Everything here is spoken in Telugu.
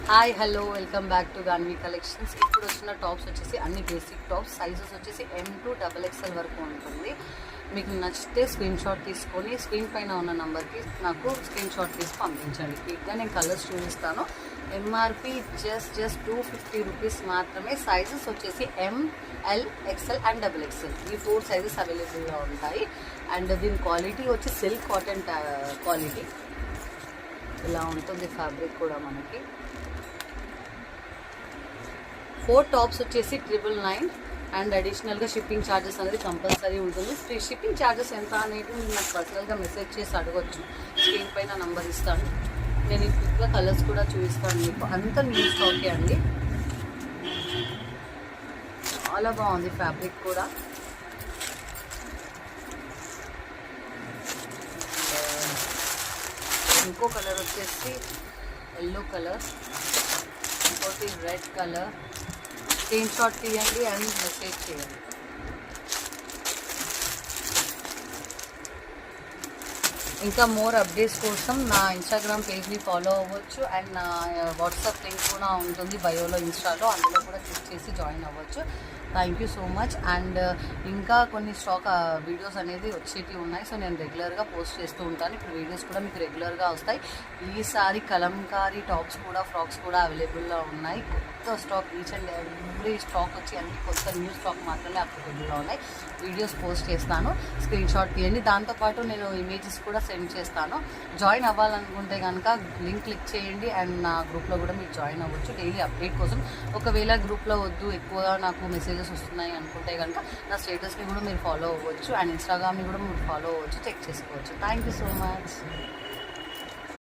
Hi hello welcome back to Gaanvi collections. ఇప్పుడు వచ్చిన టాప్స్ వచ్చేసి అన్ని బేసిక్ టాప్స్, సైజెస్ వచ్చేసి M to XXL వరకు ఉంటుంది. మీకు నచ్చితే స్క్రీన్ షాట్ తీసుకొని స్క్రీన్ పైన ఉన్న నెంబర్కి నాకు స్క్రీన్ షాట్ తీసి పంపించండి. క్విక్గా నేను కలర్స్ చూపిస్తాను. ఎంఆర్పి జస్ట్ 250 రూపీస్ మాత్రమే. సైజెస్ వచ్చేసి ML XL అండ్ XXL ఈ 4 సైజెస్ అవైలబుల్గా ఉంటాయి. అండ్ దీని క్వాలిటీ వచ్చి సిల్క్ కాటన్ క్వాలిటీ. ఇలా ఉంటుంది ఫ్యాబ్రిక్ కూడా. మనకి 4 టాప్స్ వచ్చేసి 999 అండ్ అడిషనల్గా షిప్పింగ్ ఛార్జెస్ అనేది కంపల్సరీ ఉంటుంది. షిప్పింగ్ ఛార్జెస్ ఎంత అనేది మీరు నాకు పర్సనల్గా మెసేజ్ చేసి అడగొచ్చు. స్క్రీన్ పైన నంబర్ ఇస్తాను. నేను ఈ క్విక్గా కలర్స్ కూడా చూపిస్తాను మీకు. అంతా న్యూ స్టాకే అండి. చాలా బాగుంది ఫ్యాబ్రిక్ కూడా. ఇంకో కలర్ వచ్చేసి ఎల్లో కలర్, ఇంకోటి రెడ్ కలర్. స్క్రీన్ షాట్ తీయండి అండ్ మెసేజ్ చేయండి. ఇంకా మోర్ అప్డేట్స్ కోసం నా ఇన్స్టాగ్రామ్ పేజ్ని ఫాలో అవ్వచ్చు. అండ్ నా వాట్సాప్ లింక్ కూడా ఉంటుంది బయోలో, ఇన్స్టాలో. అందులో కూడా క్లిక్ చేసి జాయిన్ అవ్వచ్చు. Thank you so much. And ఇంకా కొన్ని స్టాక్ వీడియోస్ అనేది వచ్చేటివి ఉన్నాయి. సో నేను రెగ్యులర్గా పోస్ట్ చేస్తూ ఉంటాను. ఇప్పుడు వీడియోస్ కూడా మీకు రెగ్యులర్గా వస్తాయి. ఈసారి కలంకారీ టాప్స్ కూడా, ఫ్రాక్స్ కూడా అవైలబుల్లో ఉన్నాయి. కొత్త stock, each and every stock వచ్చి అన్ని కొత్త న్యూ స్టాక్ మాత్రమే అవైలబుల్లో ఉన్నాయి. వీడియోస్ పోస్ట్ చేస్తాను. స్క్రీన్ షాట్ తీయండి. దాంతోపాటు నేను ఇమేజెస్ కూడా సెండ్ చేస్తాను. జాయిన్ అవ్వాలనుకుంటే కనుక లింక్ క్లిక్ చేయండి. అండ్ నా గ్రూప్లో కూడా మీరు జాయిన్ అవ్వచ్చు డైలీ అప్డేట్ కోసం. ఒకవేళ గ్రూప్లో వద్దు, ఎక్కువగా నాకు మెసేజెస్ వస్తున్నాయి అనుకుంటే కనుక నా స్టేటస్ని కూడా మీరు ఫాలో అవ్వచ్చు. అండ్ ఇన్స్టాగ్రామ్ని కూడా మీరు ఫాలో అవ్వచ్చు, చెక్ చేసుకోవచ్చు. Thank you so much.